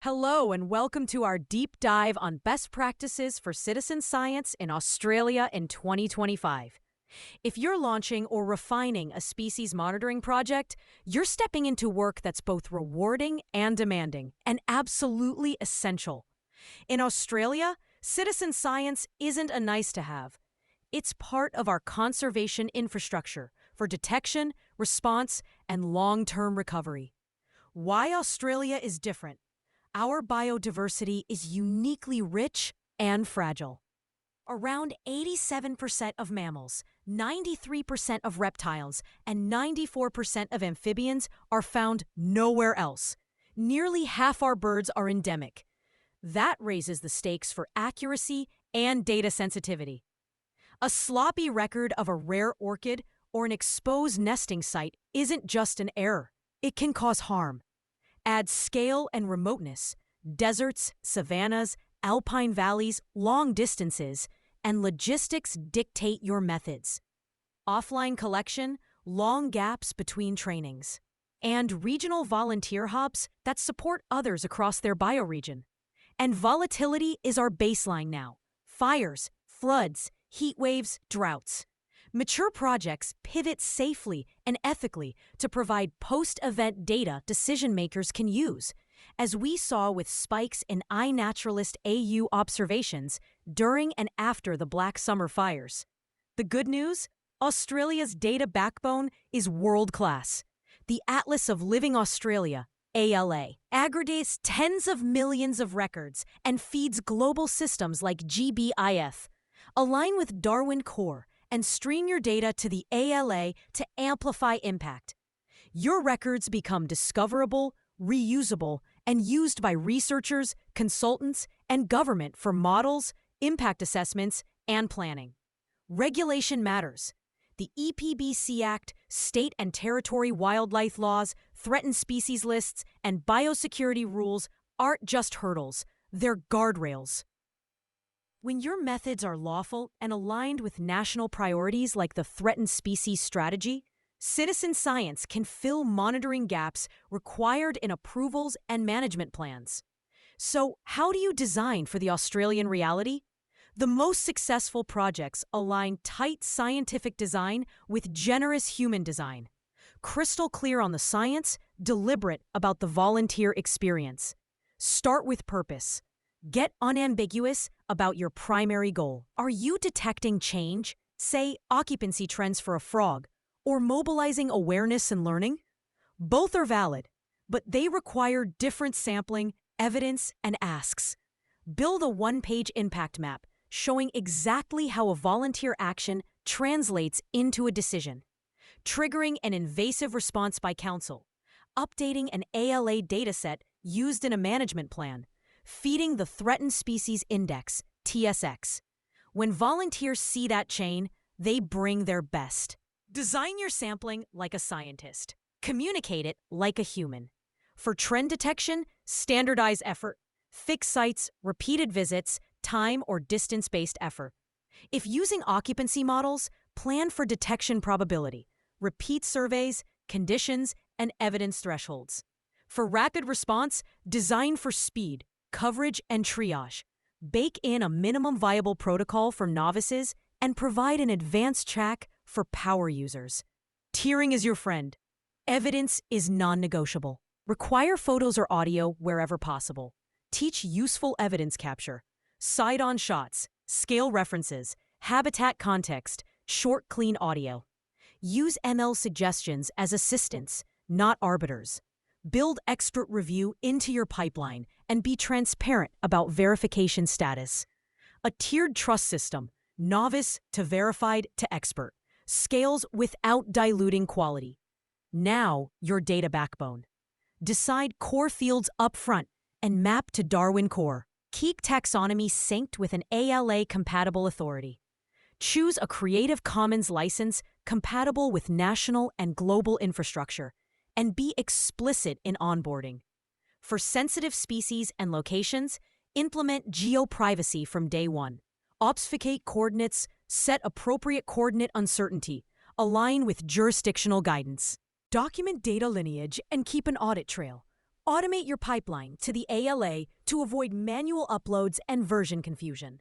Hello, and welcome to our deep dive on best practices for citizen science in Australia in 2025. If you're launching or refining a species monitoring project, you're stepping into work that's both rewarding and demanding, and absolutely essential. In Australia, citizen science isn't a nice to have. It's part of our conservation infrastructure for detection, response, and long-term recovery. Why Australia is different. Our biodiversity is uniquely rich and fragile. Around 87% of mammals, 93% of reptiles, and 94% of amphibians are found nowhere else. Nearly half our birds are endemic. That raises the stakes for accuracy and data sensitivity. A sloppy record of a rare orchid or an exposed nesting site isn't just an error. It can cause harm. Add scale and remoteness, deserts, savannas, alpine valleys, long distances, and logistics dictate your methods. Offline collection, long gaps between trainings, and regional volunteer hubs that support others across their bioregion. And volatility is our baseline now. Fires, floods, heat waves, droughts. Mature projects pivot safely and ethically to provide post-event data decision-makers can use, as we saw with spikes in iNaturalist AU observations during and after the Black Summer fires. The good news? Australia's data backbone is world-class. The Atlas of Living Australia, ALA, aggregates tens of millions of records and feeds global systems like GBIF. Align with Darwin Core and stream your data to the ALA to amplify impact. Your records become discoverable, reusable, and used by researchers, consultants, and government for models, impact assessments, and planning. Regulation matters. The EPBC Act, state and territory wildlife laws, threatened species lists, and biosecurity rules aren't just hurdles, they're guardrails. When your methods are lawful and aligned with national priorities like the Threatened Species Strategy, citizen science can fill monitoring gaps required in approvals and management plans. So, how do you design for the Australian reality? The most successful projects align tight scientific design with generous human design. Crystal clear on the science, deliberate about the volunteer experience. Start with purpose. Get unambiguous about your primary goal. Are you detecting change, say occupancy trends for a frog, or mobilizing awareness and learning? Both are valid, but they require different sampling, evidence, and asks. Build a one-page impact map showing exactly how a volunteer action translates into a decision, triggering an invasive response by council, updating an ALA dataset used in a management plan, feeding the Threatened Species Index, TSX. When volunteers see that chain, they bring their best. Design your sampling like a scientist. Communicate it like a human. For trend detection, standardize effort. Fixed sites, repeated visits, time or distance-based effort. If using occupancy models, plan for detection probability, repeat surveys, conditions, and evidence thresholds. For rapid response, design for speed, coverage, and triage. Bake in a minimum viable protocol for novices and provide an advanced track for power users. Tiering is your friend. Evidence is non-negotiable. Require photos or audio wherever possible. Teach useful evidence capture. Side-on shots, scale references, habitat context, short, clean audio. Use ML suggestions as assistants, not arbiters. Build expert review into your pipeline and be transparent about verification status. A tiered trust system, novice to verified to expert, scales without diluting quality. Now, your data backbone. Decide core fields upfront and map to Darwin Core. Keep taxonomy synced with an ALA-compatible authority. Choose a Creative Commons license compatible with national and global infrastructure, and be explicit in onboarding. For sensitive species and locations, implement geoprivacy from day one. Obfuscate coordinates, set appropriate coordinate uncertainty, align with jurisdictional guidance. Document data lineage and keep an audit trail. Automate your pipeline to the ALA to avoid manual uploads and version confusion.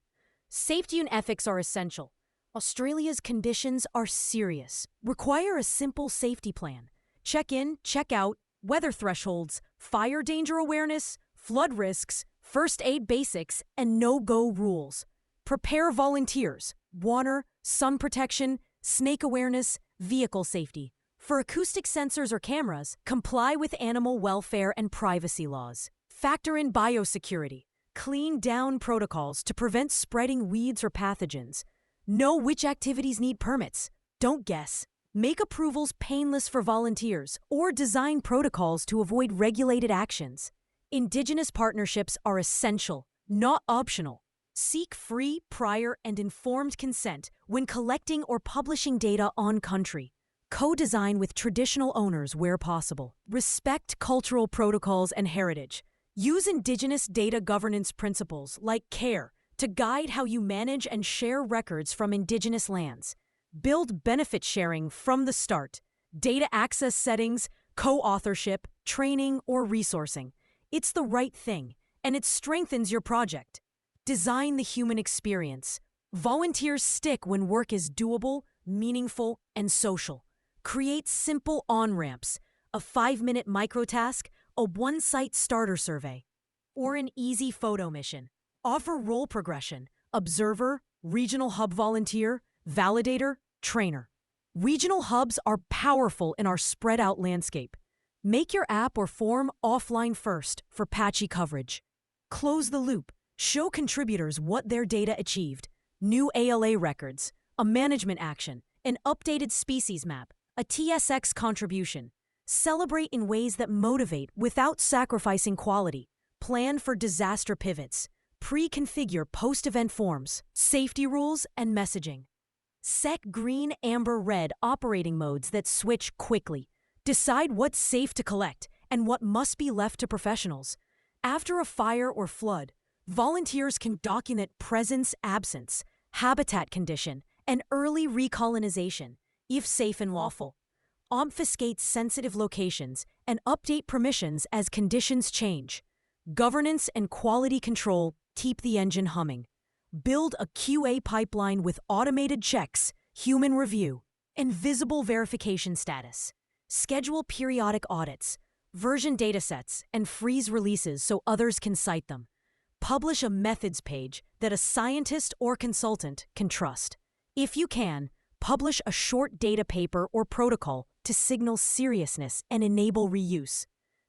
Safety and ethics are essential. Australia's conditions are serious. Require a simple safety plan. Check in, check out, weather thresholds, fire danger awareness, flood risks, first aid basics, and no-go rules. Prepare volunteers, water, sun protection, snake awareness, vehicle safety. For acoustic sensors or cameras, comply with animal welfare and privacy laws. Factor in biosecurity. Clean down protocols to prevent spreading weeds or pathogens. Know which activities need permits. Don't guess. Make approvals painless for volunteers or design protocols to avoid regulated actions. Indigenous partnerships are essential, not optional. Seek free, prior, and informed consent when collecting or publishing data on country. Co-design with traditional owners where possible. Respect cultural protocols and heritage. Use Indigenous data governance principles like CARE to guide how you manage and share records from Indigenous lands. Build benefit sharing from the start. Data access settings, co-authorship, training, or resourcing. It's the right thing, and it strengthens your project. Design the human experience. Volunteers stick when work is doable, meaningful, and social. Create simple on-ramps, a 5-minute microtask, a one-site starter survey, or an easy photo mission. Offer role progression: observer, regional hub volunteer, validator, trainer. Regional hubs are powerful in our spread-out landscape. Make your app or form offline first for patchy coverage. Close the loop. Show contributors what their data achieved. New ALA records, a management action, an updated species map, a TSX contribution. Celebrate in ways that motivate without sacrificing quality. Plan for disaster pivots. Pre-configure post-event forms, safety rules, and messaging. Set green, amber, red operating modes that switch quickly. Decide what's safe to collect and what must be left to professionals. After a fire or flood, volunteers can document presence, absence, habitat condition, and early recolonization, if safe and lawful. Obfuscate sensitive locations and update permissions as conditions change. Governance and quality control keep the engine humming. Build a QA pipeline with automated checks, human review, and visible verification status. Schedule periodic audits, version datasets, and freeze releases so others can cite them. Publish a methods page that a scientist or consultant can trust. If you can, publish a short data paper or protocol to signal seriousness and enable reuse.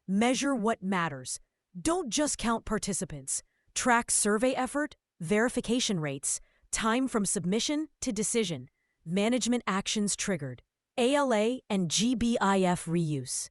Measure what matters. Don't just count participants. Track survey effort, verification rates, time from submission to decision, management actions triggered, ALA and GBIF reuse.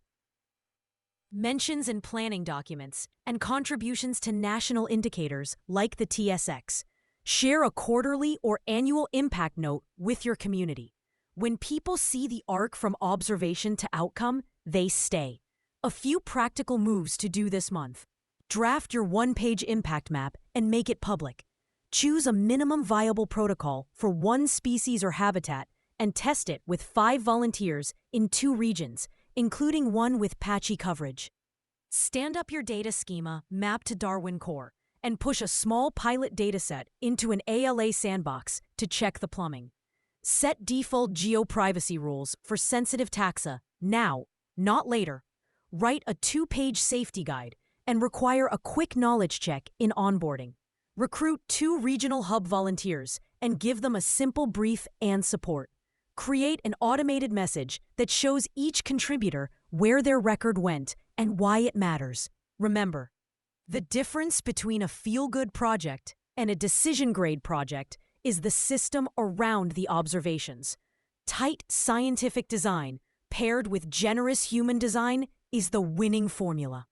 Mentions in planning documents and contributions to national indicators like the TSX. Share a quarterly or annual impact note with your community. When people see the arc from observation to outcome, they stay. A few practical moves to do this month. Draft your one-page impact map and make it public. Choose a minimum viable protocol for one species or habitat and test it with 5 volunteers in 2 regions, including one with patchy coverage. Stand up your data schema mapped to Darwin Core and push a small pilot dataset into an ALA sandbox to check the plumbing. Set default geoprivacy rules for sensitive taxa now, not later. Write a 2-page safety guide and require a quick knowledge check in onboarding. Recruit 2 regional hub volunteers and give them a simple brief and support. Create an automated message that shows each contributor where their record went and why it matters. Remember, the difference between a feel-good project and a decision-grade project is the system around the observations. Tight scientific design paired with generous human design is the winning formula.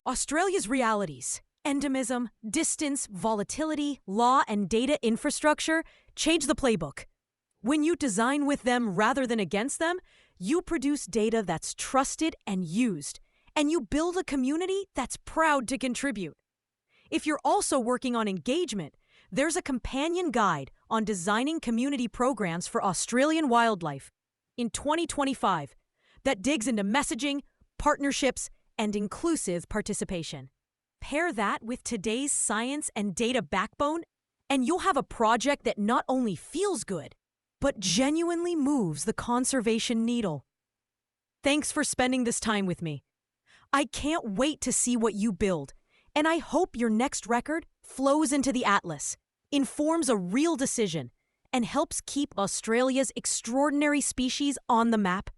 Australia's realities, endemism, distance, volatility, law, and data infrastructure change the playbook. When you design with them rather than against them, you produce data that's trusted and used, and you build a community that's proud to contribute. If you're also working on engagement, there's a companion guide on designing community programs for Australian wildlife in 2025 that digs into messaging, partnerships, and inclusive participation. Pair that with today's science and data backbone, and you'll have a project that not only feels good, but genuinely moves the conservation needle. Thanks for spending this time with me. I can't wait to see what you build, and I hope your next record flows into the atlas, informs a real decision, and helps keep Australia's extraordinary species on the map